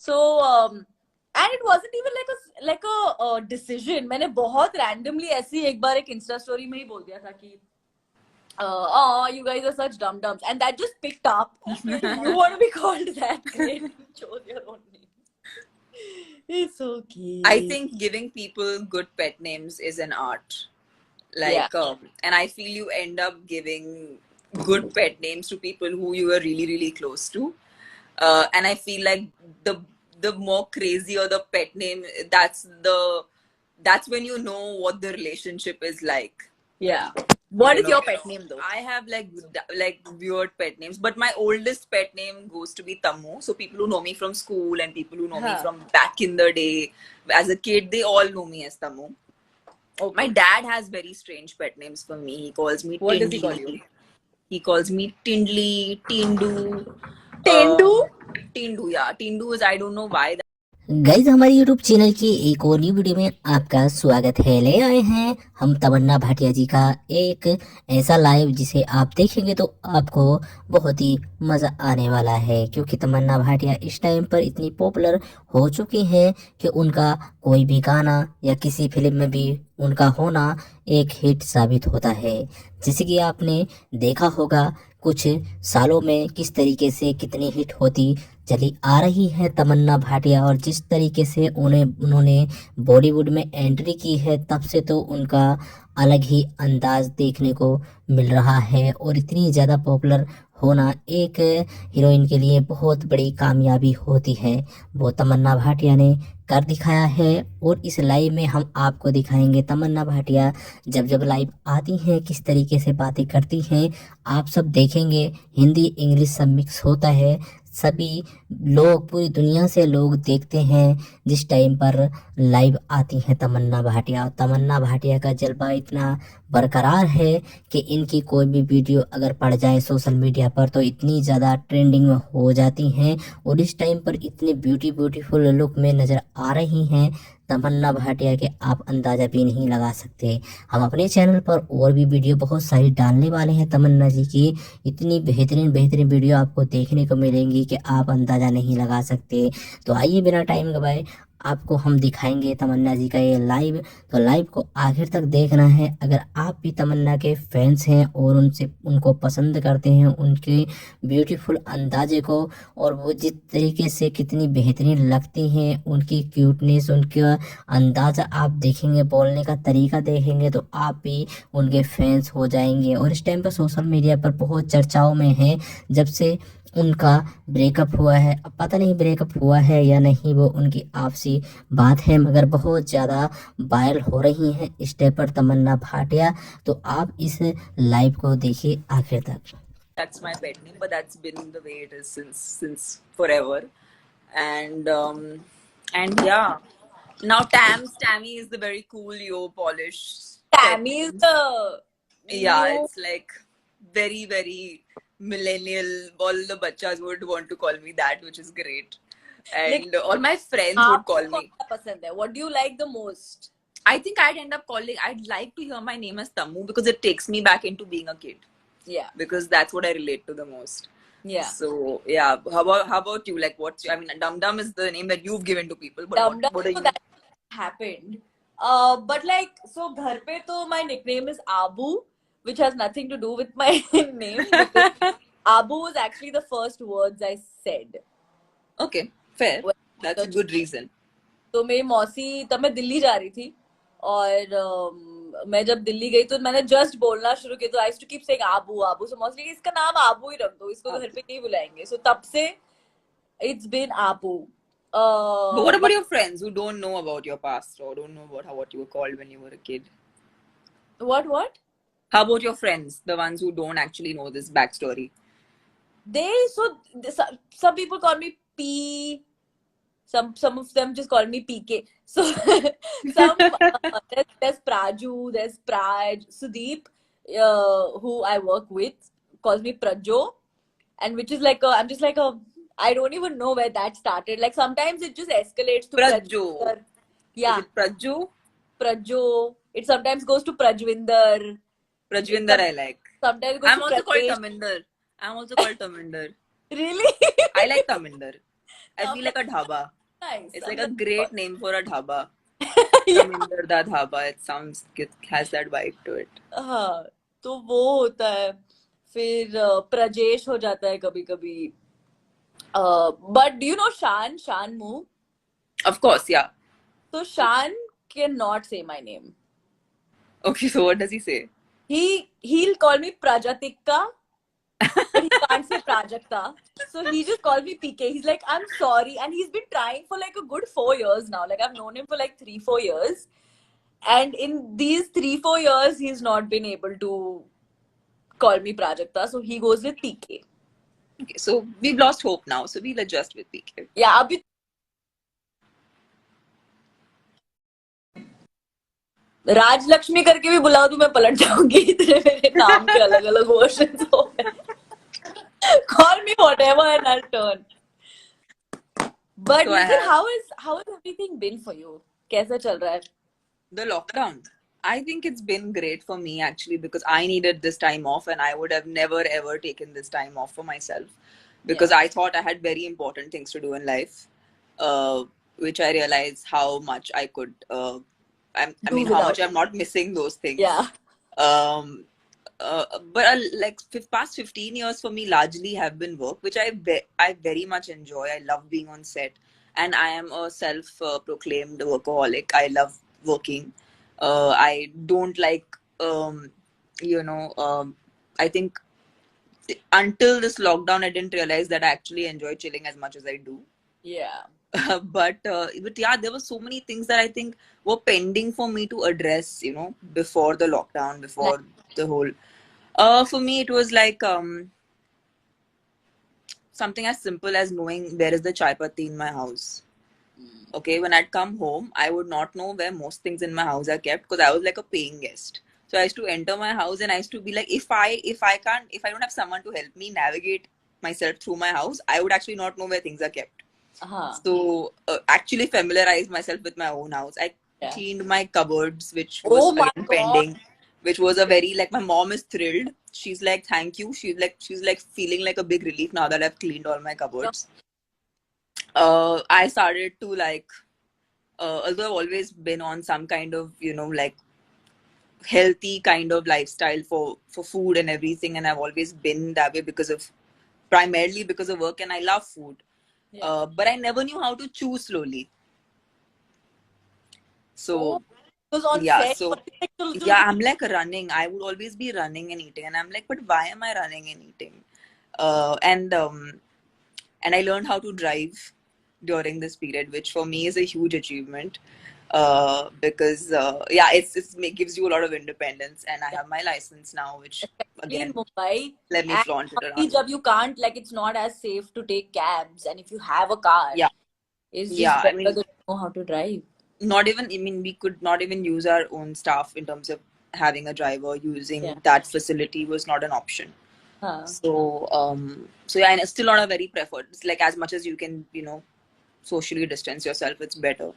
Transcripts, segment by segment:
So and it wasn't even like a decision. मैंने बहुत randomly ऐसी एक बार एक इंस्टा स्टोरी में ही बोल दिया था कि oh, you guys are such dum dums, and that just picked up. You want to be called that? Great, chose your own name. It's okay. I think giving people good pet names is an art. Like, and I feel you end up giving good pet names to people who you are really, really close to. And I feel like the more crazier the pet name, that's when you know what the relationship is like. Yeah. What is your pet name though? I have like weird pet names, but my oldest pet name goes to be Tammu. So people who know me from school and people who know me from back in the day, as a kid, they all know me as Tammu. Okay. My dad has very strange pet names for me. He calls me What Tindley. Does he call you? He calls me Tindley, Tindu. Tindu? Tindu, yeah. Tindu is, I don't know why. Guys हमारे YouTube channel की एक और new video में आपका स्वागत है। ले आए हैं हम तमन्ना भाटिया जी का एक ऐसा लाइव जिसे आप देखेंगे तो आपको बहुत ही मज़ा आने वाला है, क्योंकि तमन्ना भाटिया इस टाइम पर इतनी पॉपुलर हो चुकी हैं कि उनका कोई भी गाना या किसी फिल्म में भी उनका होना एक हिट साबित होता है। जैसे कि आपने देखा होगा कुछ सालों में किस तरीके से कितनी हिट होती चली आ रही है तमन्ना भाटिया, और जिस तरीके से उन्होंने बॉलीवुड में एंट्री की है तब से तो उनका अलग ही अंदाज देखने को मिल रहा है। और इतनी ज़्यादा पॉपुलर होना एक हीरोइन के लिए बहुत बड़ी कामयाबी होती है, वो तमन्ना भाटिया ने कर दिखाया है। और इस लाइव में हम आपको दिखाएंगे तमन्ना भाटिया जब जब लाइव आती हैं किस तरीके से बातें करती हैं। आप सब देखेंगे हिंदी इंग्लिश सब मिक्स होता है, सभी लोग पूरी दुनिया से लोग देखते हैं जिस टाइम पर लाइव आती हैं तमन्ना भाटिया। तमन्ना भाटिया का जलवा इतना बरकरार है कि इनकी कोई भी वीडियो अगर पड़ जाए सोशल मीडिया पर तो इतनी ज़्यादा ट्रेंडिंग में हो जाती हैं, और इस टाइम पर इतने ब्यूटीफुल लुक में नज़र आ रही हैं तमन्ना भाटिया के आप अंदाज़ा भी नहीं लगा सकते। हम अपने चैनल पर और भी वीडियो बहुत सारी डालने वाले हैं तमन्ना जी की, इतनी बेहतरीन वीडियो आपको देखने को मिलेंगी कि आप अंदाज़ा नहीं लगा सकते। तो आइए बिना टाइम गवाए आपको हम दिखाएंगे तमन्ना जी का ये लाइव, तो लाइव को आखिर तक देखना है। अगर आप भी तमन्ना के फैंस हैं और उनको पसंद करते हैं, उनके ब्यूटीफुल अंदाजे को, और वो जिस तरीके से कितनी बेहतरीन लगती हैं, उनकी क्यूटनेस, उनका अंदाज़ा आप देखेंगे, बोलने का तरीका देखेंगे तो आप भी उनके फैंस हो जाएंगे। और इस टाइम पर सोशल मीडिया पर बहुत चर्चाओं में है जब से उनका ब्रेकअप हुआ है। अब पता नहीं ब्रेकअप हुआ है या नहीं, वो उनकी आपसी बात है, मगर बहुत ज़्यादा वायरल हो रही हैं इस टाइप पर तमन्ना भाटिया। तो आप इस लाइव को देखिए आखिर तक। That's my pet name, but that's been the way it is since forever. And yeah, now Tammy is the very cool yo polish. Tammy is the it's like very millennial. All the bachas would want to call me that, which is great. And all my friends would call me. What do you like the most? I think I'd like to hear my name as Tammu because it takes me back into being a kid. Yeah. Because that's what I relate to the most. Yeah. So yeah, how about you? Like Dum Dum is the name that you've given to people. But Dum Dum, what are you? that happened. But like, so ghar pe to my nickname is Abu, which has nothing to do with my name. Abu was actually the first words I said. Okay, fair. That's a good reason. तो मेरी मौसी तब मैं दिल्ली जा रही थी, और मैं जब दिल्ली गई तो मैंने जस्ट बोलना शुरू किया, तो आई टू कीप सेइंग आबू, सो मौसी कि इसका नाम आबू ही रख दो, इसको घर पे नहीं बुलाएंगे, सो तब से इट्स बीन आबू. But what about your friends who don't know about your past or don't know about what you were called when you were a kid? What? How about your friends, the ones who don't actually know this backstory? Some people call me P. Some of them just call me PK. So there's Praju, there's Praj, Sudeep, who I work with, calls me Prajo, and which is like I'm just like I don't even know where that started. Like sometimes it just escalates to Prajo. Yeah. Is it Prajo? Prajo. It sometimes goes to Prajvinder. Prajvinder I like. Sometimes it goes I'm also called Taminder. Really? I like Taminder. I feel like a dhaba. Nice. It's I'm like a like, great name for a dhaba. yeah. Raminder Da Dhaba. It has that vibe to it. हाँ, तो वो होता है. फिर प्रजेश हो जाता है कभी कभी. But do you know Shan Mu? Of course, yeah. So Shan cannot say my name. Okay, so what does he say? He'll call me Prajatikka, but he can't say Prajakta. So he just called me PK. He's like, I'm sorry. And he's been trying for like a good 4 years now. Like I've known him for like 3-4 years. And in these 3-4 years, he's not been able to call me Prajakta. So he goes with PK. Okay, so we've lost hope now. So we'll adjust with PK. Yeah, abhi Rajalakshmi करके भी बुलाओ तो मैं पलट जाऊंगी. इतने मेरे नाम के अलग अलग वर्जन्स हो गए. Call me whatever and I'll turn. But So I Nikhil, have how has everything been for you? कैसा चल रहा है? the lockdown. I think it's been great for me actually because I needed this time off and I would have never ever taken this time off for myself because Yeah. I thought I had very important things to do in life, which I realized how much I could. I Do mean, how much without. I'm not missing those things. Yeah. Um, but like past 15 years for me largely have been work, which I very much enjoy. I love being on set, and I am a self-proclaimed workaholic. I love working. I don't like, you know, I think until this lockdown, I didn't realize that I actually enjoy chilling as much as I do. Yeah. But yeah, there were so many things that I think were pending for me to address, you know, before the lockdown, before the whole. For me, it was like something as simple as knowing where is the chai patti in my house. Okay, when I'd come home, I would not know where most things in my house are kept because I was like a paying guest. So I used to enter my house and I used to be like, if I don't have someone to help me navigate myself through my house, I would actually not know where things are kept. Uh-huh. So actually familiarize myself with my own house. I Yeah. cleaned my cupboards, which Oh was my again God. pending, which was a very like my mom is thrilled. She's like, thank you. She's like feeling like a big relief now that I've cleaned all my cupboards. I started to like, although I've always been on some kind of, you know, like healthy kind of lifestyle for food and everything, and I've always been that way primarily because of work, and I love food. Yeah. But I never knew how to chew slowly. So Because on yeah, set, so chul, chul, yeah, chul. I'm like running. I would always be running and eating, and I'm like, but why am I running and eating? And I learned how to drive during this period, which for me is a huge achievement. Because yeah, it gives you a lot of independence, and I have my license now, which Especially in again Mumbai. let me And flaunt it Mumbai, around. jab you can't, like, it's not as safe to take cabs. And if you have a car, Yeah, it's just yeah. I better mean, that you know how to drive. not even. I mean, we could not even use our own staff in terms of having a driver. Using Yeah. that facility was not an option. Huh. So yeah, and it's still not a very preferred. It's like as much as you can, you know, socially distance yourself, it's better.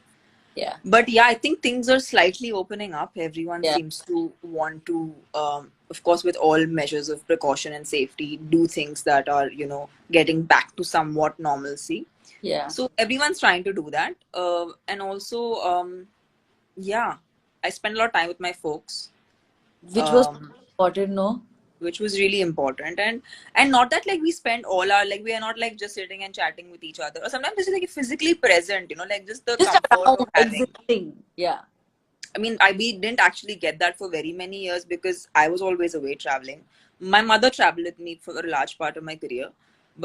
Yeah. But yeah, I think things are slightly opening up. Everyone Yeah. seems to want to, of course, with all measures of precaution and safety, do things that are, you know, getting back to somewhat normalcy. Yeah. So everyone's trying to do that. And also, yeah, I spend a lot of time with my folks. Which was Um, important, no? which was really important, and not that like we spend all our, like we are not like just sitting and chatting with each other, or sometimes it's like physically present, you know, like just the Just comfort around of having. existing. Yeah. I mean, we didn't actually get that for very many years because I was always away traveling. My mother traveled with me for a large part of my career,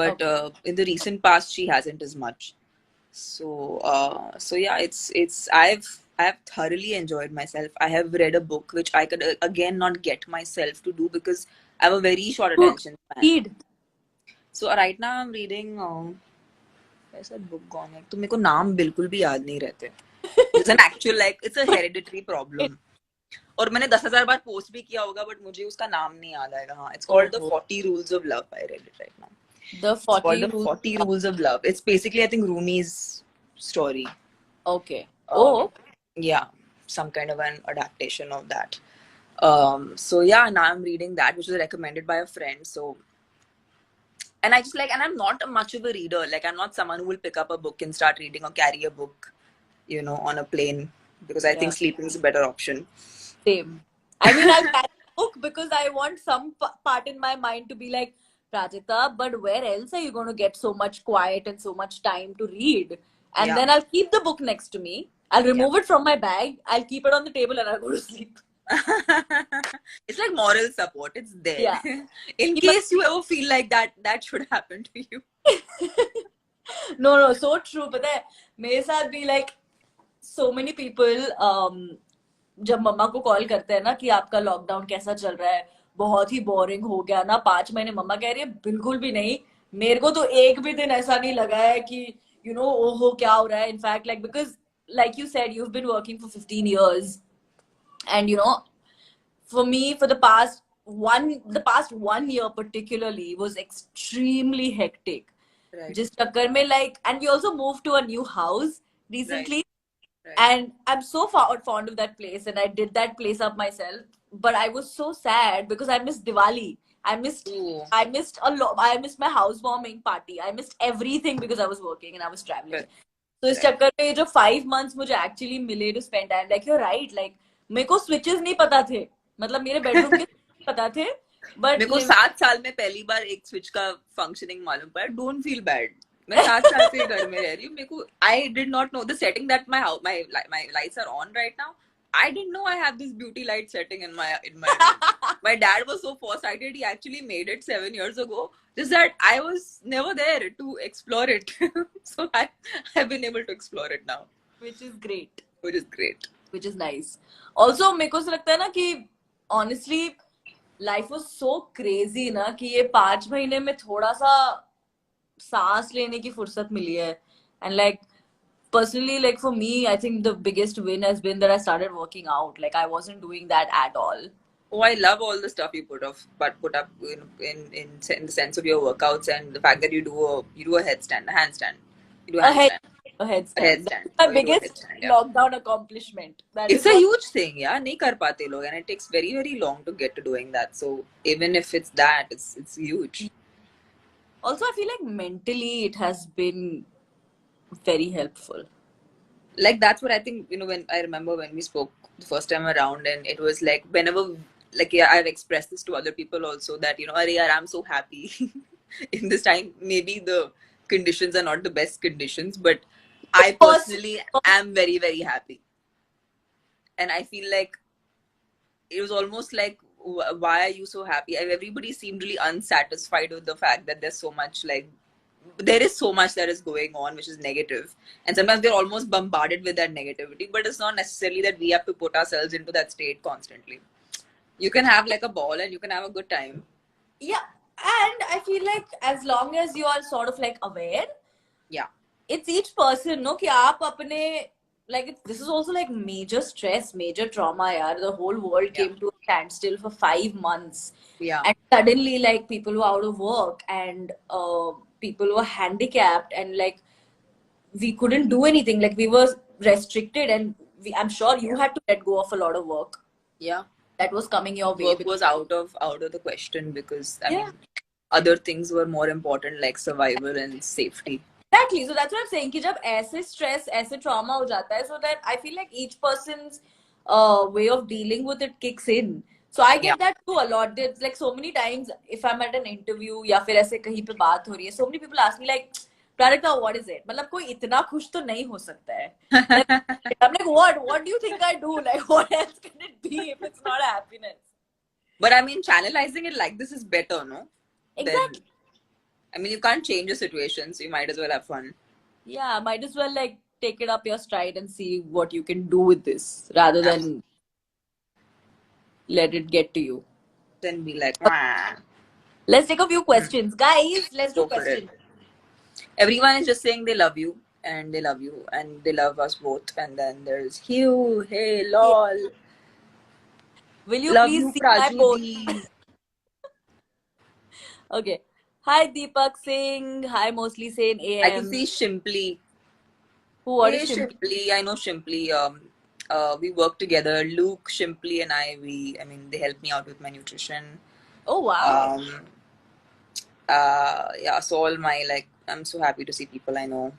but Okay. in the recent past she hasn't as much. So yeah, I've thoroughly enjoyed myself. I have read a book which I could again not get myself to do because I have a very short Book. attention span. Read. So right now I'm reading. Where's that book gone? तो मेरे को नाम बिल्कुल भी याद नहीं रहते. It's an actual like it's a hereditary problem. और मैंने 10,000 बार पोस्ट भी किया होगा, बट मुझे उसका नाम नहीं याद आएगा. हाँ, it's called The 40 Rules of Love. I read it right now. The It's called 40 The rules. 40 Rules of Love. It's basically, I think, Rumi's story. Okay. Oh. Yeah, some kind of an adaptation of that. So yeah, now I'm reading that, which was recommended by a friend. So And I just like, and I'm not much of a reader. Like, I'm not someone who will pick up a book and start reading or carry a book, you know, on a plane, because I think Yeah, sleeping is a better option. same. I mean, I'll carry a book because I want some part in my mind to be like, Prajakta, but where else are you going to get so much quiet and so much time to read? And Yeah. then I'll keep the book next to me. I'll Yeah. remove it from my bag. I'll keep it on the table and I'll go to sleep. It's like moral support. It's there. Yeah. In Yeah. case you ever feel like that should happen to you. No, so true. पता है मेरे साथ भी like so many people जब मम्मा को call करते हैं ना कि आपका लॉकडाउन कैसा चल रहा है, बहुत ही बोरिंग हो गया ना 5 महीने, मम्मा कह रही है बिल्कुल भी नहीं, मेरे को तो एक भी दिन ऐसा नहीं लगा है कि ओहो क्या हो रहा है. In fact like because like you said, you've been working for 15 years, and for me, for the past 1 year particularly was extremely hectic. Right. Just chakkar mein, like, and we also moved to a new house recently. Right. And I'm so fond of that place, and I did that place up myself. But I was so sad because I missed Diwali. I missed Ooh. I missed a lot. I missed my housewarming party. I missed everything because I was working and I was traveling. Right. So इस चक्कर में जो 5 months मुझे actually मिले to spend time, like you're right, like मेरे को switches नहीं पता थे, मतलब मेरे bedroom के पता थे, but मेरे को 7 साल में पहली बार एक स्विच का फंक्शनिंग मालूम पड़ा. Don't feel bad. मैं 7 साल से घर में रह रही हूँ. मेरे को I did not know the setting that my lights are on right now. I didn't know I have this beauty light setting in my room. My dad was so foresighted. He actually made it 7 years ago. Just that I was never there to explore it. So I've been able to explore it now. which is great. Which is great. Which is nice. Also मेरे को ऐसा लगता है ना कि honestly life was so crazy ना कि ये 5 महीने में थोड़ा सा सांस लेने की फुर्सत मिली है. And like personally, like for me, I think the biggest win has been that I started working out. Like I wasn't doing that at all. Oh, I love all the stuff you put up in the sense of your workouts, and the fact that you do a handstand. You do a handstand. A headstand. A headstand. That's my Oh, you do a biggest headstand, yeah. lockdown accomplishment. That It's is a what- huge thing, yeah. नहीं कर पाते लोग, and it takes very very long to get to doing that. So even if it's that, it's huge. Also, I feel like mentally it has been very helpful. Like that's what I think. When I remember when we spoke the first time around, and it was like whenever, like yeah, I've expressed this to other people also that Arey yaar, I'm so happy in this time. Maybe the conditions are not the best conditions, but I personally am very very happy, and I feel like it was almost like, why are you so happy? Everybody seemed really unsatisfied with the fact that there is so much that is going on which is negative, and sometimes they're almost bombarded with that negativity, but it's not necessarily that we have to put ourselves into that state constantly. You can have like a ball and you can have a good time. Yeah, and I feel like as long as you are sort of like aware, yeah, it's each person, no, कि आप अपने, like this is also like major stress, major trauma, yaar. The whole world came to a standstill for 5 months. Yeah. And suddenly like people were out of work, and people were handicapped, and like we couldn't do anything. Like we were restricted, and I'm sure you had to let go of a lot of work. Yeah. That was coming your way. Work was out of the question because I mean other things were more important, like survival and safety. Exactly. So that's what I'm saying. कि जब ऐसे stress, ऐसे trauma हो जाता है, so that I feel like each person's way of dealing with it kicks in. So I get that too a lot. There's like so many times if I'm at an interview या फिर ऐसे कहीं पे बात हो रही है, so many people ask me like, Prajakta, what is it? मतलब कोई इतना खुश तो नहीं हो सकता है. I'm like, what do you think I do? Like, what else can it be if it's not happiness? But I mean, channelizing it like this is better, no? Exactly. I mean, you can't change the situation, so you might as well have fun. Yeah, might as well like take it up your stride and see what you can do with this rather than let it get to you. Then be like, wah. Let's take a few questions. Guys, let's do questions. Everyone is just saying they love you and they love you and they love us both. And then there's Hugh, hey, lol. Yeah. Will you love please you, see my post? Okay. Hi, Deepak Singh. Hi, Mostly Sane AM. I can see Shimply. What is Shimply? I know Shimply. We work together. Luke, Shimply, and I mean, they help me out with my nutrition. Oh, wow. Yeah, so all my, like, I'm so happy to see people I know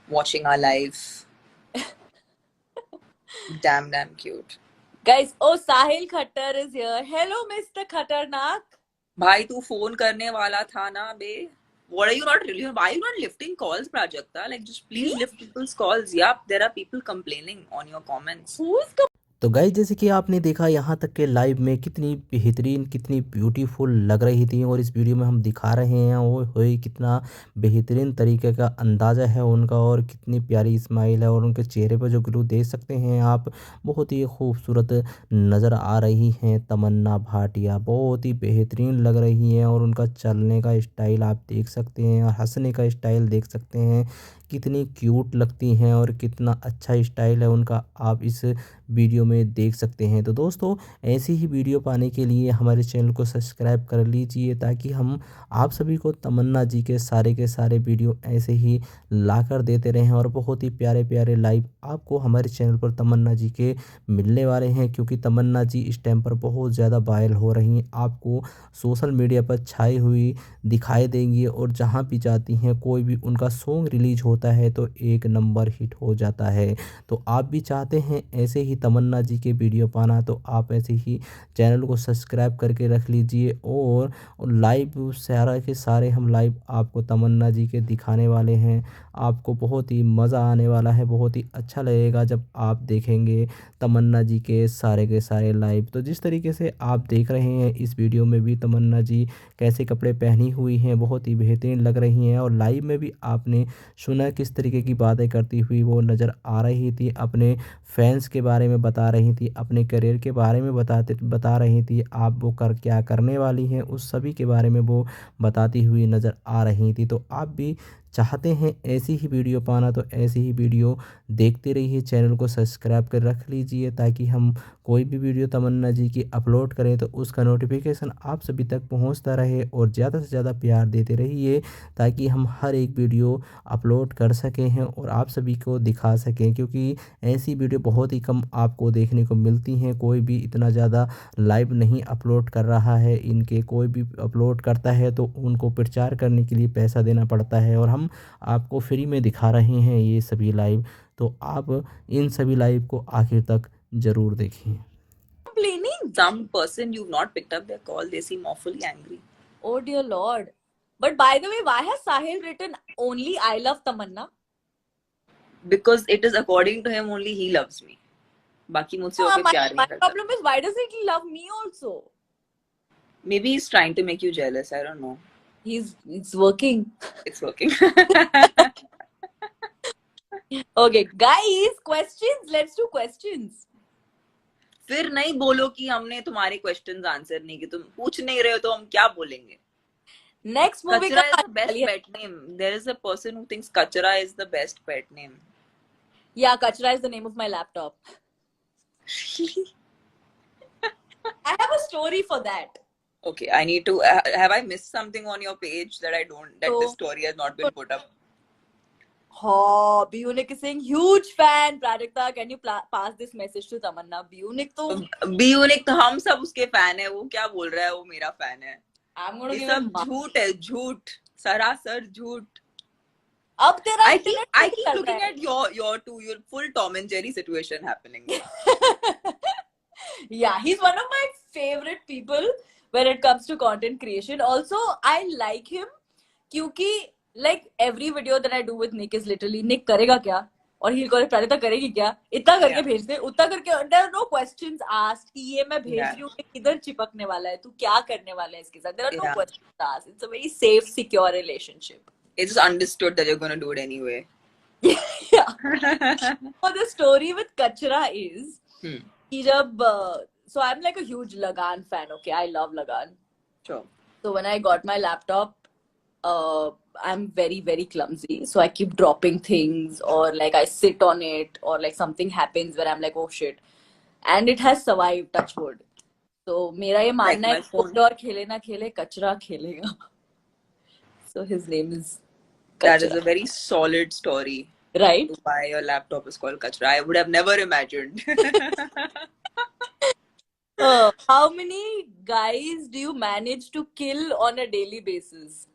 watching our live. Damn cute. Guys, oh, Sahil Khattar is here. Hello, Mr. Khattarnak. भाई तू phone करने वाला था ना बे. What are you not really? Why are you not lifting calls, Prajakta? Like, just please lift people's calls. Yup, there are people complaining on your comments. Who's तो guys जैसे कि आपने देखा यहाँ तक के लाइव में कितनी बेहतरीन कितनी ब्यूटीफुल लग रही थी और इस वीडियो में हम दिखा रहे हैं वो होए कितना बेहतरीन तरीके का अंदाज़ा है उनका और कितनी प्यारी स्माइल है और उनके चेहरे पर जो ग्लो देख सकते हैं आप बहुत ही खूबसूरत नज़र आ रही हैं तमन्ना भाटिया बहुत ही बेहतरीन लग रही हैं और उनका चलने का स्टाइल आप देख सकते हैं और हंसने का स्टाइल देख सकते हैं कितनी क्यूट लगती हैं और कितना अच्छा स्टाइल है उनका आप इस वीडियो में देख सकते हैं। तो दोस्तों ऐसी ही वीडियो पाने के लिए हमारे चैनल को सब्सक्राइब कर लीजिए ताकि हम आप सभी को तमन्ना जी के सारे वीडियो ऐसे ही लाकर देते रहें और बहुत ही प्यारे प्यारे लाइव आपको हमारे चैनल पर तमन्ना जी के मिलने वाले हैं क्योंकि तमन्ना जी इस टाइम पर बहुत ज़्यादा वायरल हो रही हैं आपको सोशल मीडिया पर छाई हुई दिखाई देंगी और जहाँ भी जाती हैं कोई भी उनका सॉन्ग रिलीज होता है तो एक नंबर हिट हो जाता है। तो आप भी चाहते हैं ऐसे ही तमन्ना जी के वीडियो पाना तो आप ऐसे ही चैनल को सब्सक्राइब करके रख लीजिए और लाइव सारा के सारे हम लाइव आपको तमन्ना जी के दिखाने वाले हैं। आपको बहुत ही मज़ा आने वाला है बहुत ही अच्छा लगेगा जब आप देखेंगे तमन्ना जी के सारे लाइव। तो जिस तरीके से आप देख रहे हैं इस वीडियो में भी तमन्ना जी कैसे कपड़े पहनी हुई हैं बहुत ही बेहतरीन लग रही हैं और लाइव में भी आपने सुना किस तरीके की बातें करती हुई वो नज़र आ रही थी अपने फैंस के बारे में बता रही थी अपने करियर के बारे में बता रही थी आप वो क्या करने वाली हैं उस सभी के बारे में वो बताती हुई नज़र आ रही थी। तो आप भी चाहते हैं ऐसी ही वीडियो पाना तो ऐसी ही वीडियो देखते रहिए चैनल को सब्सक्राइब कर रख लीजिए ताकि हम कोई भी वीडियो तमन्ना जी की अपलोड करें तो उसका नोटिफिकेशन आप सभी तक पहुंचता रहे और ज़्यादा से ज़्यादा प्यार देते रहिए ताकि हम हर एक वीडियो अपलोड कर सकें हैं और आप सभी को दिखा सकें क्योंकि ऐसी वीडियो बहुत ही कम आपको देखने को मिलती हैं कोई भी इतना ज़्यादा लाइव नहीं अपलोड कर रहा है इनके कोई भी अपलोड करता है तो उनको प्रचार करने के लिए पैसा देना पड़ता है और हम आपको फ्री में दिखा रहे हैं ये सभी लाइव तो आप इन सभी लाइव को आखिर तक ज़रूर देखें। complaining? Some person you've not picked up their call, they seem awfully angry. Oh dear Lord. But by the way, why has Sahil written only I love Tamanna? Because it is according to him only he loves me. बाकी मुझसे वो कोई प्यार नहीं My करता. problem is why doesn't he love me also? Maybe he's trying to make you jealous. I don't know. It's working. It's working. Okay, guys, questions. Let's do questions. फिर नहीं बोलो कि हमने तुम्हारे क्वेश्चंस आंसर नहीं किए तुम पूछ नहीं रहे हो तो हम क्या बोलेंगे. Next movie Kachra is का the best pet name. There is a person who thinks Kachra is the best pet name. Yeah, Kachra is the name of my laptop. I have a story for that. Okay, I need to. Have I missed something on your page that I don't? That this story has not been put up. Oh, Biyunik is saying huge fan. Prajakta, can you pass this message to Tamanna? Biyunik तो Biyunik तो हम सब उसके fan है वो क्या बोल रहा है वो मेरा फैन है. I'm gonna ये give सब him झूठ है झूठ सरासर झूठ. अब तेरा I keep looking at your full Tom and Jerry situation happening. Yeah, he's one of my favorite people when it comes to content creation. Also, I like him क्योंकि like every video that I do with Nick is literally Nick करेगा क्या और he'll call Prajakta करेगी क्या इतना करके भेज दे उतना करके there are no questions asked कि ये मैं भेज रही हूँ किधर चिपकने वाला है तू क्या करने वाला है इसके साथ there are no questions asked. It's a very safe secure relationship. It's just understood that you're going to do it anyway. Yeah. So the story with Kachra is कि जब so I'm like a huge Lagan fan. Okay, I love Lagan. Sure. So when I got my laptop, I'm very, very clumsy. So I keep dropping things or like I sit on it or like something happens where I'm like, oh shit. And it has survived, touch wood. So मेरा ये मानना है कोई और खेले ना खेले कचरा खेलेगा. So his name is Kachra. That is a very solid story. Right? Why your laptop is called Kachra. I would have never imagined. How many guys do you manage to kill on a daily basis?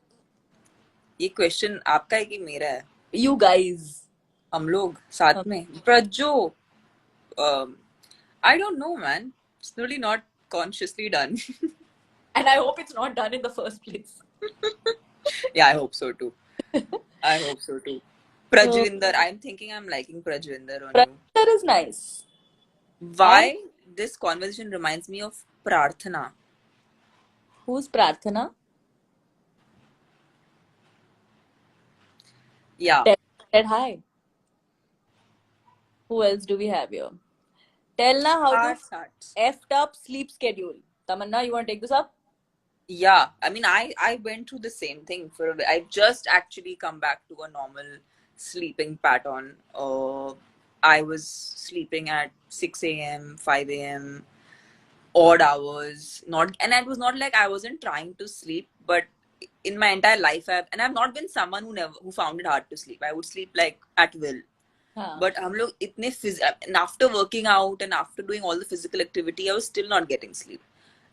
ये question आपका है कि मेरा है? You guys. हम लोग साथ में प्रज्जो, I don't know, man. It's really not consciously done. And I hope it's not done in the first place. Yeah, I hope so too. I hope so too. Prajvinder, I'm thinking I'm liking Prajvinder on you. That is nice. Why this conversation reminds me of Prarthana. Who's Prarthana? Yeah. Said hi. Who else do we have here? Tell na how to effed up sleep schedule. Tamanna, you want to take this up? Yeah, I mean, I went through the same thing for a bit. I've just actually come back to a normal sleeping pattern. I was sleeping at 6 a.m., 5 a.m., odd hours. And it was not like I wasn't trying to sleep, but in my entire life, I've not been someone who found it hard to sleep. I would sleep like at will. But and after working out and after doing all the physical activity, I was still not getting sleep.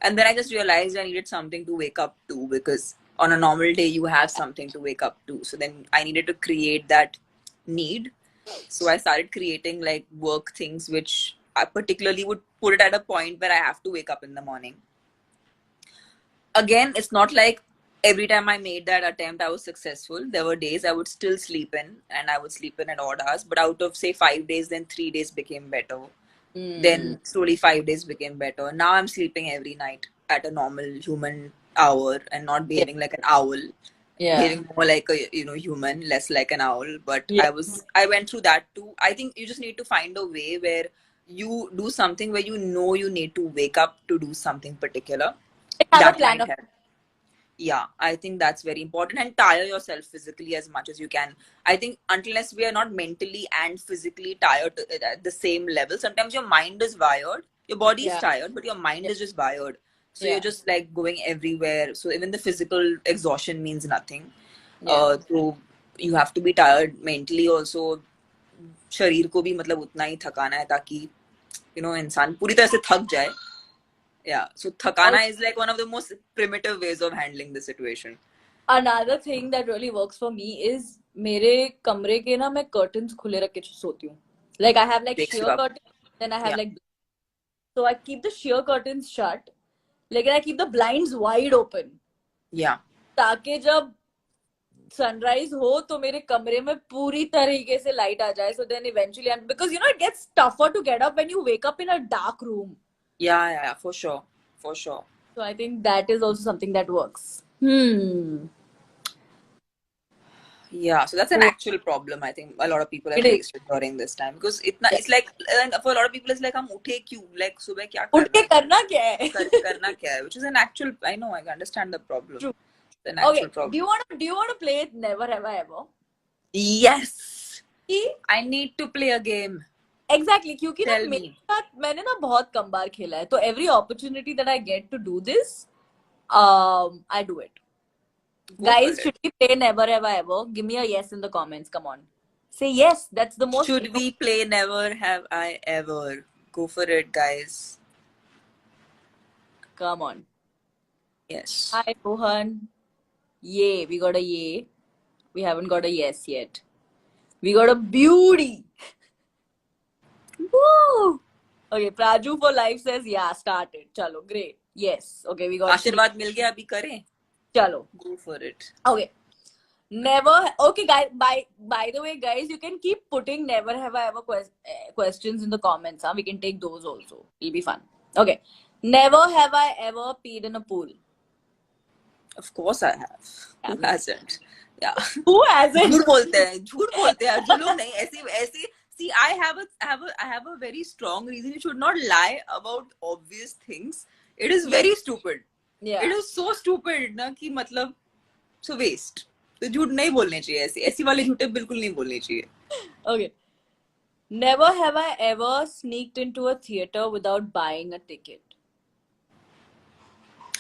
And then I just realized I needed something to wake up to, because on a normal day you have something to wake up to. So then I needed to create that need. So I started creating like work things which I particularly would put it at a point where I have to wake up in the morning. Again, it's not like every time I made that attempt I was successful. There were days I would still sleep in, and I would sleep in at odd hours. But out of say 5 days, then 3 days became better. Then slowly 5 days became better. Now I'm sleeping every night at a normal human hour and not behaving like an owl. Behaving more like a human, less like an owl. But I went through that too. I think you just need to find a way where you do something where you know you need to wake up to do something particular. Have a plan of. Yeah, I think that's very important, and tire yourself physically as much as you can. I think unless we are not mentally and physically tired at the same level, sometimes your mind is wired, your body is tired, but your mind is just wired. So you're just like going everywhere. So even the physical exhaustion means nothing. So you have to be tired mentally also. शरीर को भी मतलब उतना ही थकाना है ताकि इंसान पूरी तरह से थक जाए. Yeah, so thakana is like one of the most primitive ways of handling the situation. Another thing that really works for me is मेरे कमरे के ना मैं curtains खुले रख के सोती हूँ. Like I have like sheer curtains, then I have like, so I keep the sheer curtains shut. Like I keep the blinds wide open. Yeah. ताकि जब sunrise हो तो मेरे कमरे में पूरी तरीके से light आ जाए. So then eventually, because it gets tougher to get up when you wake up in a dark room. Yeah, for sure. So I think that is also something that works. Yeah, so that's an actual problem. I think a lot of people are faced with during this time, because it's like, for a lot of people it's like हम उठे क्यों, like सुबह क्या करना क्या है, करना क्या है, which is an actual, I know, I understand the problem. True. It's an actual problem. Do you want to play Never Have I Ever? Yes. I need to play a game. Exactly, क्योंकि ना मेरे साथ मैंने ना बहुत कम बार खेला है, तो every opportunity that I get to do this, I do it. Guys, should we play Never Have I Ever? Give me a yes in the comments. Come on, say yes. That's the most. Should we play Never Have I Ever? Go for it, guys. Come on. Yes. Hi, Rohan. Yay, we got a yay. We haven't got a yes yet. We got a beauty. Woo! Okay, Praju for life says yeah, start it. Chalo, great. Yes. Okay, we got. आशीर्वाद मिल गया, अभी करें. Chalo. Go for it. Okay. Okay, guys. By the way, guys, you can keep putting Never Have I Ever questions in the comments. We can take those also. It'll be fun. Okay. Never have I ever peed in a pool. Of course I have. Who hasn't? Yeah. Who hasn't? झूठ बोलते हैं. जो लोग नहीं ऐसे. See, I have a very strong reason. You should not lie about obvious things. It is very stupid. Yeah. It is so stupid ना कि मतलब so waste. तो झूठ नहीं बोलने चाहिए, ऐसी वाले झूठे बिल्कुल नहीं बोलने चाहिए. Okay. Never have I ever sneaked into a theater without buying a ticket.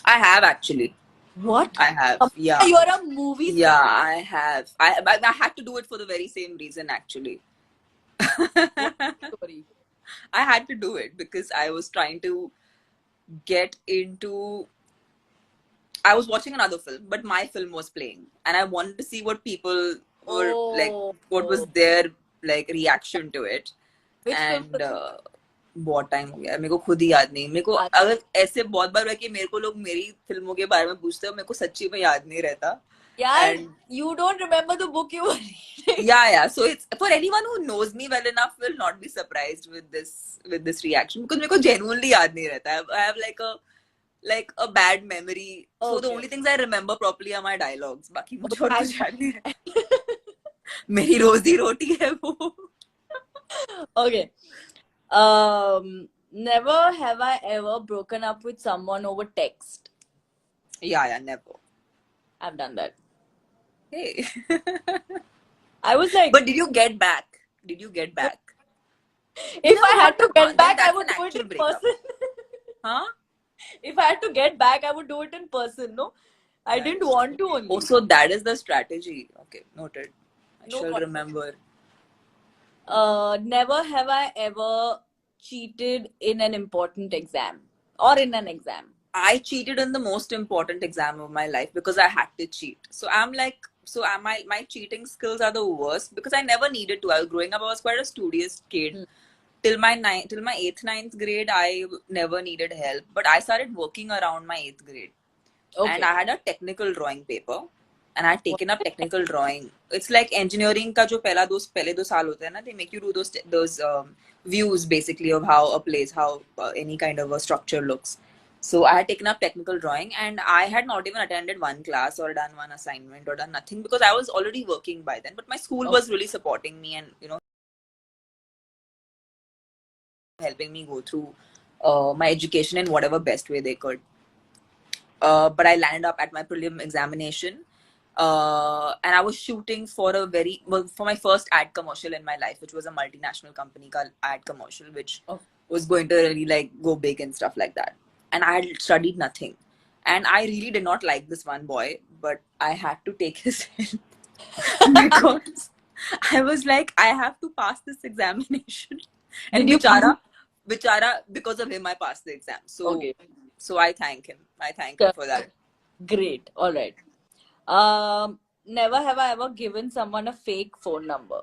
I have actually. What? I have. Yeah. You're a movie star. Yeah, I have. I had to do it for the very same reason actually. Sorry. I had to do it because I was trying to get into. I was watching another film, but my film was playing, and I wanted to see what people were like, what was their like reaction to it. Which film? And बहुत time हो गया, मेरे को खुद ही याद नहीं. मेरे को अगर ऐसे बहुत बार हुआ कि मेरे को लोग मेरी फिल्मों के बारे में पूछते हैं, मेरे को सच्ची में याद नहीं रहता. Yeah, you don't remember the book you were reading. Yeah. So it's for anyone who knows me well enough will not be surprised with this reaction, because मेरे को genuinely याद नहीं रहता. I have like a bad memory. So the only things I remember properly are my dialogues. बाकी मुझे और कुछ याद नहीं रहता. मेरी रोजी रोटी है वो. Okay. Never have I ever broken up with someone over text. Yeah, never. I've done that. Hey. I was like, but did you get back? If I had to get back, I would do it in person. Huh? If I had to get back, I would do it in person. No, I didn't want to only. Oh, so that is the strategy. Okay, noted. I shall remember. Never have I ever cheated in an important exam or in an exam. I cheated in the most important exam of my life because I had to cheat. So I'm like, my cheating skills are the worst because I never needed to. I was growing up, I was quite a studious kid. Till my 8th, 9th grade, I never needed help. But I started working around my 8th grade. Okay. And I had a technical drawing paper. And I had taken up technical drawing. It's like engineering का जो पहले दो साल होते हैं ना, they make you do those views basically of how a place, how any kind of a structure looks. So I had taken up technical drawing, and I had not even attended one class or done one assignment or done nothing because I was already working by then. But my school was really supporting me and, you know, helping me go through my education in whatever best way they could. But I landed up at my prelim examination. And I was shooting for for my first ad commercial in my life, which was a multinational company called ad commercial, which was going to really like go big and stuff like that. And I had studied nothing, and I really did not like this one boy, but I had to take his help because I was like, I have to pass this examination. And Bichara, because of him, I passed the exam. So I thank him. I thank him for that. Great. All right. Never have I ever given someone a fake phone number.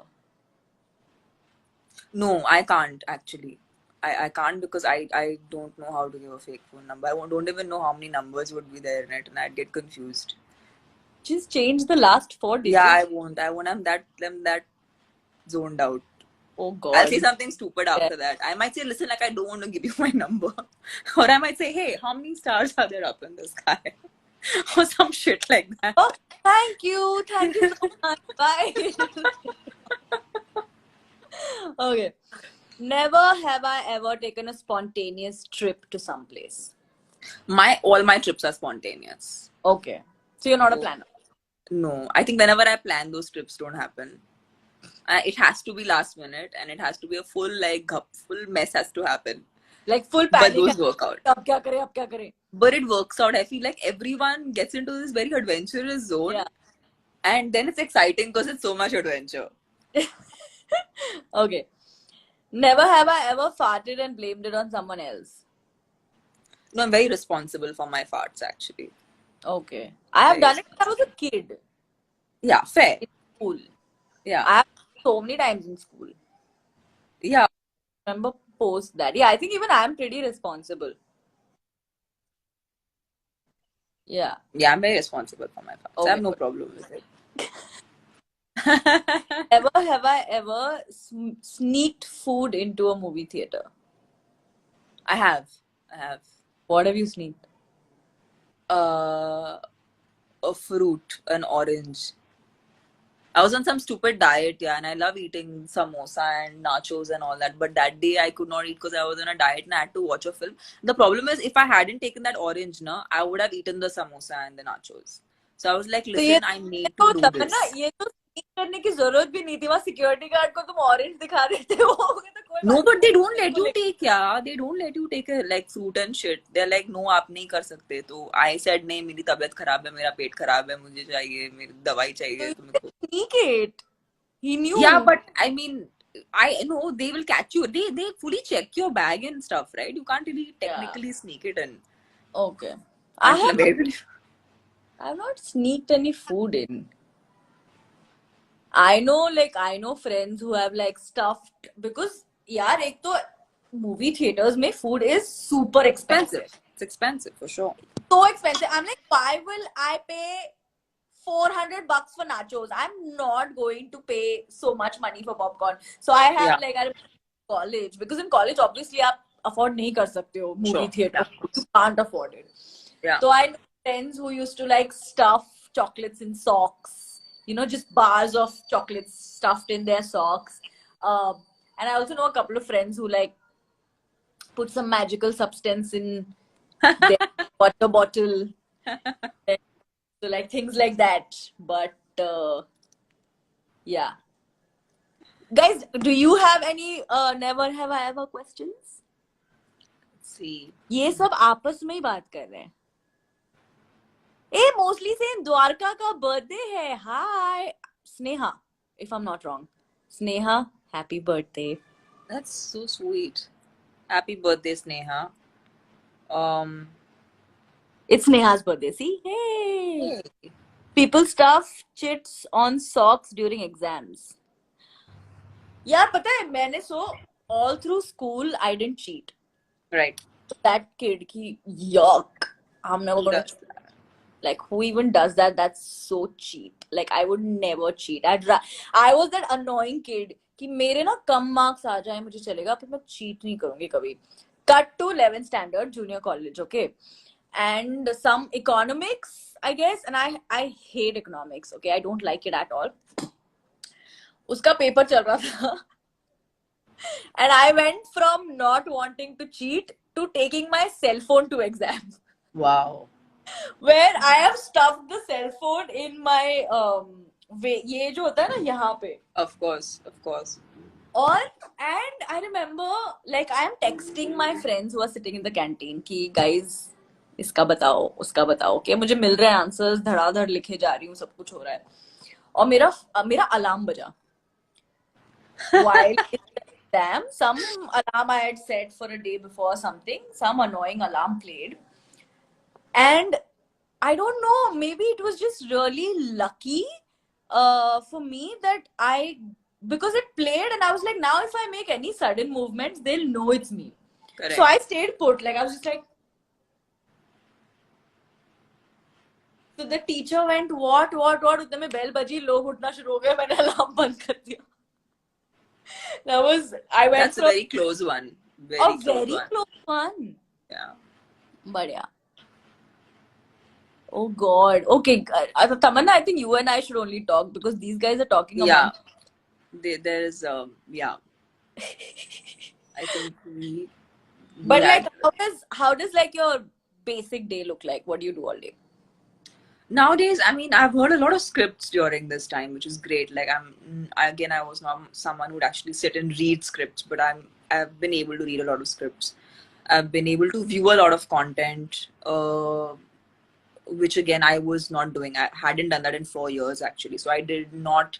No, I can't actually. I can't because I don't know how to give a fake phone number. I don't even know how many numbers would be there in it, and I'd get confused. Just change the last 4 digits. Yeah, I won't. I'm that zoned out. Oh God. I'll say something stupid after that. I might say, listen, like I don't want to give you my number. Or I might say, hey, how many stars are there up in the sky? Or some shit like that. Oh, thank you so much. Bye. Okay. Never have I ever taken a spontaneous trip to some place. All my trips are spontaneous. Okay. So you're not a planner? No. I think whenever I plan, those trips don't happen. It has to be last minute, and it has to be a full mess has to happen. Like full panic. But those work out. Ab kya kare? But it works out. I feel like everyone gets into this very adventurous zone. Yeah. And then it's exciting because it's so much adventure. Okay. Never have I ever farted and blamed it on someone else. No, I'm very responsible for my farts actually. Okay. I have done it when I was a kid. Yeah, fair. In school. Yeah. I have so many times in school. Yeah. I remember post that. Yeah, I think even I am pretty responsible. Yeah. Yeah, I'm very responsible for my farts. Okay. I have no problem with it. Never have I ever sneaked food into a movie theater. I have. What have you sneaked? A fruit, an orange. I was on some stupid diet, yeah, and I love eating samosa and nachos and all that. But that day I could not eat because I was on a diet and I had to watch a film. The problem is, if I hadn't taken that orange, I would have eaten the samosa and the nachos. So I was like, listen, I need to do this. ये तो sneak करने की जरूरत भी नहीं थी. वहाँ security guard को तुम orange दिखा देते हो. No, but they don't let you take, They don't let you take like fruit and shit. They're like, no, आप नहीं कर सकते. तो I said, नहीं, मेरी तबीयत खराब है, मेरा पेट खराब है, मुझे चाहिए, मेरी दवाई चाहिए. Sneak it. He knew. Yeah, but I mean, I know they will catch you. They fully check your bag and stuff, right? You can't really Yeah. technically sneak it in. Okay. I Until have maybe. I've not sneaked any food in. I know friends who have like stuffed because यार एक तो movie theaters में food is super expensive. It's expensive for sure. So expensive. I'm like, why will I pay $400 for nachos? I'm not going to pay so much money for popcorn. So I have Yeah. like I college because in college obviously आप afford नहीं कर सकते हो movie Sure. theater. Yeah. You can't afford it. Yeah. So I know friends who used to like stuff chocolates in socks. You know, just bars of chocolates stuffed in their socks. And I also know a couple of friends who like put some magical substance in their water bottle. So like things like that. But yeah. Guys, do you have any never have I ever questions? Let's see. ये सब आपस में ही बात कर रहे हैं. ए mostly से द्वारका का बर्थडे है. हाय Sneha, if I'm not wrong. Sneha, happy birthday. That's so sweet. Happy birthday, Sneha. It's Sneha's birthday. See? Hey. Hey. People stuff chits on socks during exams. यार पता है मैंने all through school I didn't cheat. Right. That kid की yuck. I'm never gonna cheat. Like who even does that? That's so cheap. Like I would never cheat. I was that annoying kid कि मेरे ना कम marks आ जाए मुझे चलेगा पर मैं cheat नहीं करूँगी कभी. Cut to 11th standard junior college, okay, and some economics I guess, and I hate economics, okay, I don't like it at all. उसका paper चल रहा था and I went from not wanting to cheat to taking my cell phone to exam. Wow. Where I have stuffed the cell phone in my ये जो होता है ना यहाँ पे. Of course. And I remember like I am texting my friends who are sitting in the canteen कि guys इसका बताओ उसका बताओ कि मुझे मिल रहे हैं आंसर्स धड़ाधड़ लिखे जा रही हूँ सब कुछ हो रहा है और मेरा अलार्म बजा while exam. Some alarm I had set for a day before something, some annoying alarm played, and I don't know, maybe it was just really lucky for me that because it played and I was like, now if I make any sudden movements they'll know it's me. Correct. So I stayed put, like I was just like, so the teacher went what उतने में bell बजी लोग उठना शुरू हो गए मैंने alarm बंद कर दिया. I went That's a very close one. Very close one. Yeah. But yeah. Oh God. Okay, Tamanna, I think you and I should only talk because these guys are talking about. Yeah. There's yeah. I think we But like, how does like your basic day look like? What do you do all day? Nowadays, I mean, I've heard a lot of scripts during this time, which is great. Like I was not someone who'd actually sit and read scripts, but I've been able to read a lot of scripts. I've been able to view a lot of content, which again I was not doing. I hadn't done that in 4 years actually, so I did not.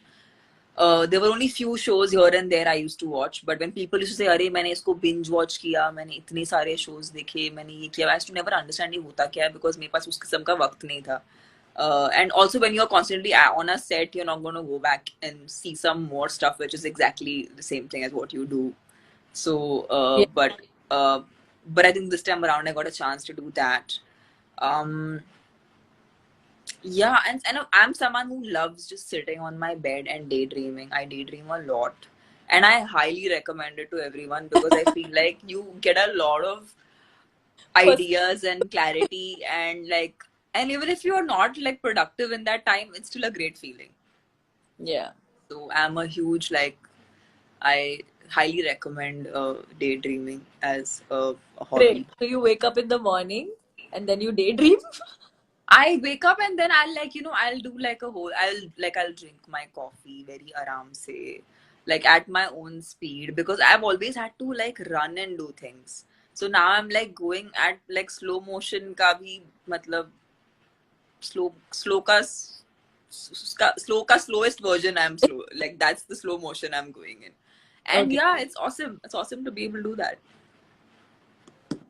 There were only few shows here and there I used to watch, but when people used to say, "अरे मैंने इसको binge watch किया, मैंने इतने सारे shows देखे, मैंने ये किया," I used to never understand ये होता क्या है because मेरे पास उस किस्म का वक्त नहीं था. And also when you're constantly on a set, you're not going to go back and see some more stuff which is exactly the same thing as what you do. So but I think this time around I got a chance to do that. Yeah, and I'm someone who loves just sitting on my bed and daydreaming. I daydream a lot, and I highly recommend it to everyone because I feel like you get a lot of ideas and clarity and even if you are not like productive in that time, it's still a great feeling. Yeah. So I'm a huge I highly recommend daydreaming as a hobby. Great. So you wake up in the morning and then you daydream? I wake up and then I'll do like I'll drink my coffee very aram se, like at my own speed because I've always had to like run and do things. So now I'm like going at like slow motion ka bhi matlab slow ka slowest version I'm slow, like that's the slow motion I'm going in. And Okay. yeah, it's awesome. It's awesome to be able to do that.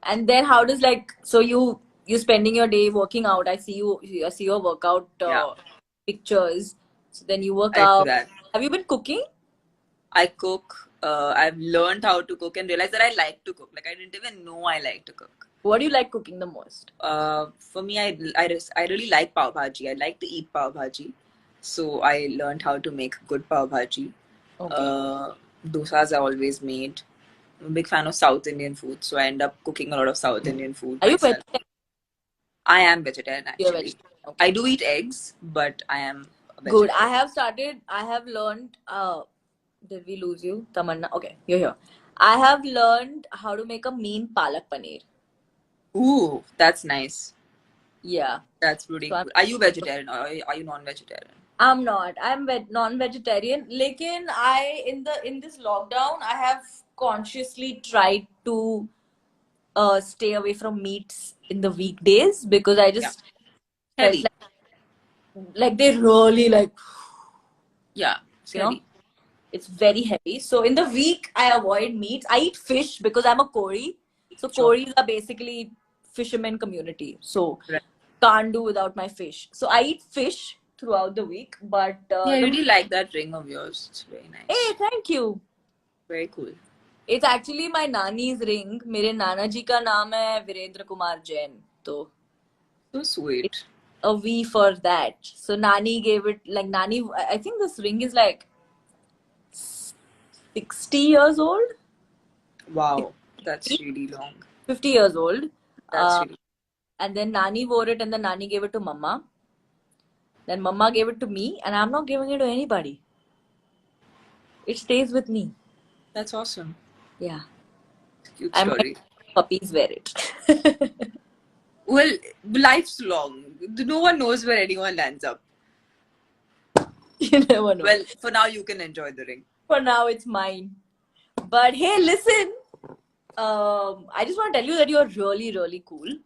And then how does like so you spending your day working out? I see your workout Yeah, pictures. So then you work I do out. that. Have you been cooking? I cook. I've learned how to cook and realized that I like to cook. Like I didn't even know I like to cook. What do you like cooking the most? For me, I really like pav bhaji. I like to eat pav bhaji. So I learned how to make good pav bhaji. Okay. Dosas are always made. I'm a big fan of South Indian food, so I end up cooking a lot of South Indian food Are you myself. vegetarian? I am vegetarian You're actually. vegetarian. Okay. I do eat eggs, but I am a Good. vegetarian. I have learned did we lose you? Tamanna. Okay, you're here. I have learned how to make a mean palak paneer. Ooh, that's nice. Yeah. That's pretty So cool. Are you vegetarian or are you non-vegetarian? I'm not. I'm non-vegetarian. Lekin in this lockdown, I have consciously tried to stay away from meats in the weekdays because I Yeah. just felt Heavy. like they really like Yeah, it's you know heavy. it's very heavy. So in the week, I avoid meats. I eat fish because I'm a Kori. So Sure. Koris are basically fishermen community. So Right. can't do without my fish. So I eat fish throughout the week. But Yeah, I really like that ring of yours. It's very nice. hey, thank you. Very cool. It's actually my nani's ring. मेरे नाना जी का नाम है वीरेंद्र कुमार जैन. तो So sweet. a V for that. So Nani gave it like Nani. I think this ring is like 60 years old, Wow, that's really long. 50 years old. That's really. And then Nani wore it, and then Nani gave it to Mama. Then Mama gave it to me, and I'm not giving it to anybody. It stays with me. That's awesome. Yeah. Cute I'm story. like, puppies wear it. Well, life's long. No one knows where anyone lands up. You never know. Well, for now, you can enjoy the ring. For now, it's mine. But hey, listen. I just want to tell you that you're really, really cool.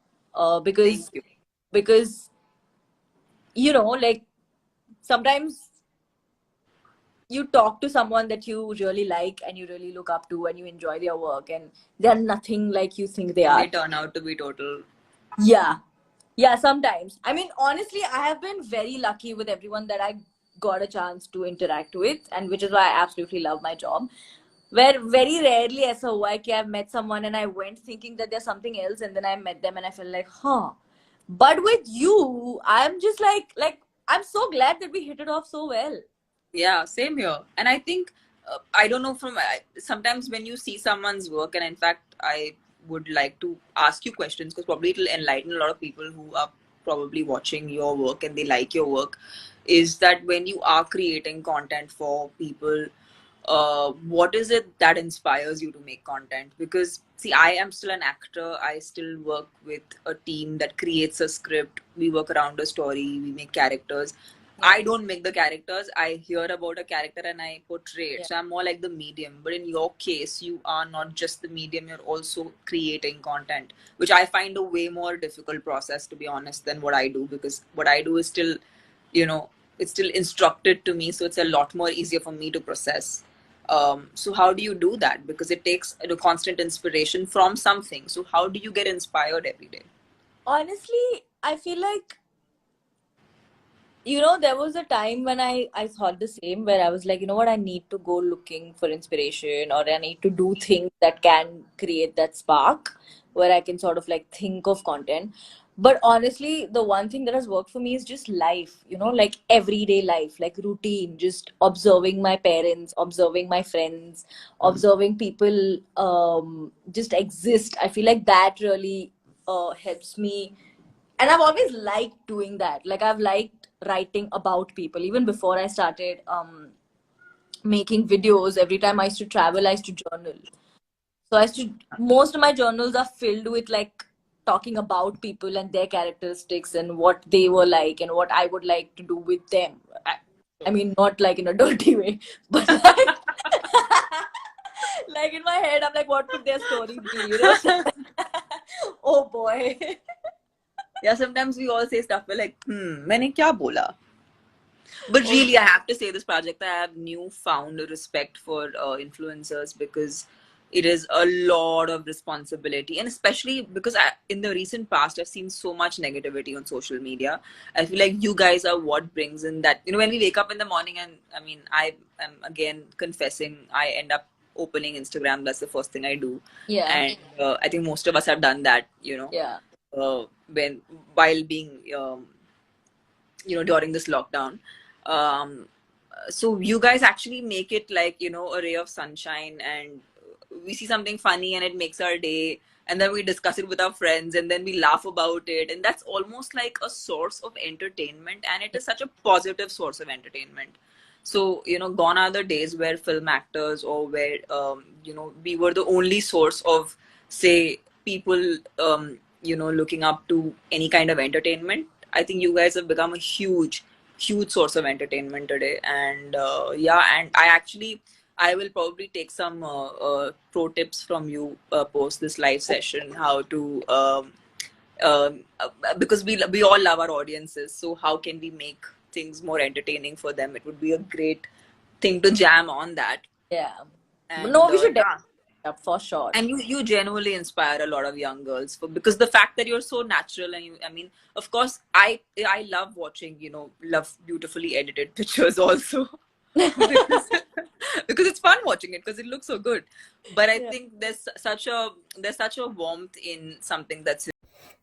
Thank you. Because you know, like sometimes you talk to someone that you really like and you really look up to and you enjoy their work, and they're nothing like you think they And are. they turn out to be total. Yeah, sometimes. I mean, honestly, I have been very lucky with everyone that I got a chance to interact with, and which is why I absolutely love my job. Where very rarely ऐसा हुआ है कि I've met someone and I went thinking that there's something else, and then I met them and I felt like, huh. But with you, I'm just like I'm so glad that we hit it off so well. Yeah, same here. And I think, I don't know, sometimes when you see someone's work, and in fact, I would like to ask you questions because probably it'll enlighten a lot of people who are probably watching your work and they like your work, is that when you are creating content for people, what is it that inspires you to make content? Because see, I am still an actor. I still work with a team that creates a script. We work around a story. We make characters. I don't make the characters. I hear about a character and I portray it. Yeah. So I'm more like the medium. But in your case, you are not just the medium, you're also creating content, which I find a way more difficult process, to be honest, than what I do, because what I do is still, it's still instructed to me. So it's a lot more easier for me to process. So how do you do that? Because it takes a constant inspiration from something. So how do you get inspired every day? Honestly, I feel like, there was a time when I thought the same, where I was like, you know what, I need to go looking for inspiration, or I need to do things that can create that spark where I can sort of like think of content. But honestly, the one thing that has worked for me is just life, like everyday life, like routine, just observing my parents, observing my friends, observing people just exist. I feel like that really helps me. And I've always liked doing that. Like I've liked writing about people even before I started making videos. Every time I used to travel, I used to journal. So most of my journals are filled with like talking about people and their characteristics and what they were like and what I would like to do with them. I mean, not like in a dirty way, but like in my head, I'm like, what could their story be? Oh boy. Yeah, sometimes we all say stuff, we're like, मैंने क्या बोला? But really, I have to say this project, I have newfound respect for influencers because it is a lot of responsibility, and especially because in the recent past, I've seen so much negativity on social media. I feel like you guys are what brings in that. When we wake up in the morning, and I mean, I am again confessing, I end up opening Instagram. That's the first thing I do. Yeah. And I think most of us have done that. Yeah. While being during this lockdown. So you guys actually make it like, a ray of sunshine, and we see something funny and it makes our day, and then we discuss it with our friends, and then we laugh about it, and that's almost like a source of entertainment, and it is such a positive source of entertainment. So, gone are the days where film actors, or where, we were the only source of, say, people, looking up to any kind of entertainment. I think you guys have become a huge source of entertainment today. And and I will probably take some pro tips from you post this live session, how to because we all love our audiences, so how can we make things more entertaining for them? It would be a great thing to jam on that. Yeah. And, no, we should definitely up for sure. And you genuinely inspire a lot of young girls because the fact that you're so natural, and of course, I love watching, love beautifully edited pictures also. because it's fun watching it because it looks so good. But I think there's such a warmth in something that's.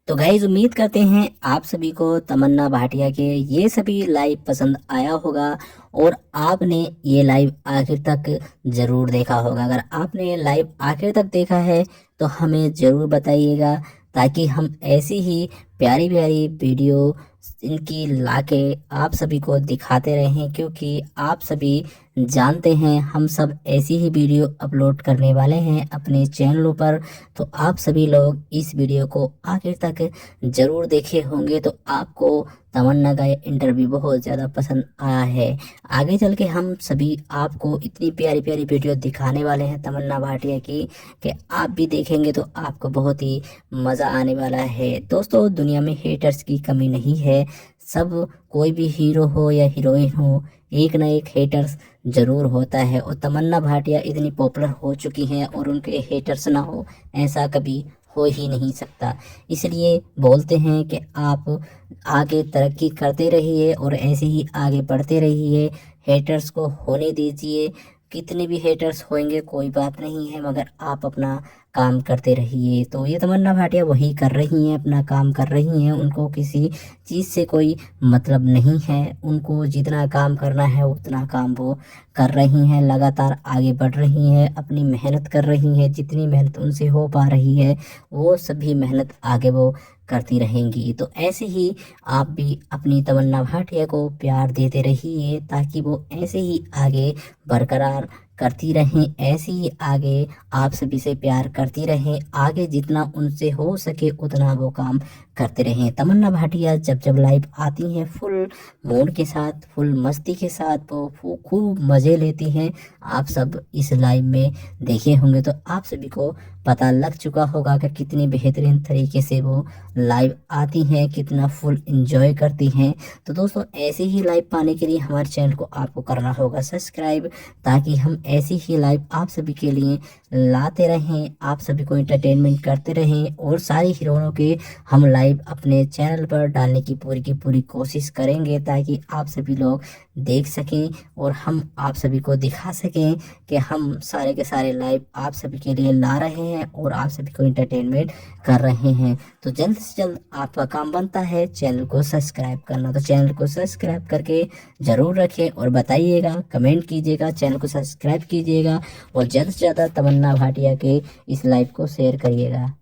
तो guys उम्मीद करते हैं आप सभी को तमन्ना भाटिया के ये सभी लाइव पसंद आया होगा और आपने ये लाइव आखिर तक ज़रूर देखा होगा। अगर आपने लाइव आखिर तक देखा है तो हमें ज़रूर बताइएगा, ताकि हम ऐसी ही प्यारी प्यारी वीडियो इनकी लाके आप सभी को दिखाते रहें, क्योंकि आप सभी जानते हैं हम सब ऐसी ही वीडियो अपलोड करने वाले हैं अपने चैनलों पर। तो आप सभी लोग इस वीडियो को आखिर तक ज़रूर देखे होंगे, तो आपको तमन्ना का ये इंटरव्यू बहुत ज़्यादा पसंद आया है। आगे चल के हम सभी आपको इतनी प्यारी प्यारी वीडियो दिखाने वाले हैं तमन्ना भाटिया की कि आप भी देखेंगे तो आपको बहुत ही मज़ा आने वाला है। दोस्तों, दुनिया में हेटर्स की कमी नहीं है। सब कोई भी हीरो हो या हीरोइन हो, एक ना एक हेटर्स ज़रूर होता है, और तमन्ना भाटिया इतनी पॉपुलर हो चुकी हैं और उनके हेटर्स ना हो, ऐसा कभी हो ही नहीं सकता। इसलिए बोलते हैं कि आप आगे तरक्की करते रहिए और ऐसे ही आगे बढ़ते रहिए, हेटर्स को होने दीजिए। कितने भी हेटर्स होंगे कोई बात नहीं है, मगर आप अपना काम करते रहिए। तो ये तमन्ना भाटिया वही कर रही हैं, अपना काम कर रही हैं। उनको किसी चीज़ से कोई मतलब नहीं है, उनको जितना काम करना है उतना काम वो कर रही हैं, लगातार आगे बढ़ रही हैं, अपनी मेहनत कर रही हैं। जितनी मेहनत उनसे हो पा रही है वो सभी मेहनत आगे वो करती रहेंगी। तो ऐसे ही आप भी अपनी तमन्ना भाटिया को प्यार देते रहिए, ताकि वो ऐसे ही आगे बरकरार करती रहें, ऐसे ही आगे आप सभी से प्यार करती रहें, आगे जितना उनसे हो सके उतना वो काम करते रहें। तमन्ना भाटिया जब जब लाइव आती हैं फुल मूड के साथ, फुल मस्ती के साथ, वो खूब मज़े लेती हैं। आप सब इस लाइव में देखे होंगे तो आप सभी को पता लग चुका होगा कि कितनी बेहतरीन तरीके से वो लाइव आती हैं, कितना फुल एंजॉय करती हैं। तो दोस्तों, ऐसे ही लाइव पाने के लिए हमारे चैनल को आपको करना होगा सब्सक्राइब, ताकि हम ऐसी ही लाइव आप सभी के लिए लाते रहें, आप सभी को एंटरटेनमेंट करते रहें, और सारी हीरोइनों के हम लाइव अपने चैनल पर डालने की पूरी कोशिश करेंगे, ताकि आप सभी लोग देख सकें और हम आप सभी को दिखा सकें कि हम सारे के सारे लाइव आप सभी के लिए ला रहे हैं और आप सभी को एंटरटेनमेंट कर रहे हैं। तो जल्द से जल्द आपका काम बनता है चैनल को सब्सक्राइब करना। तो चैनल को सब्सक्राइब करके ज़रूर रखें और बताइएगा, कमेंट कीजिएगा, चैनल को सब्सक्राइब कीजिएगा और ज़्यादा से ज़्यादा तमन्ना भाटिया के इस लाइव को शेयर करिएगा।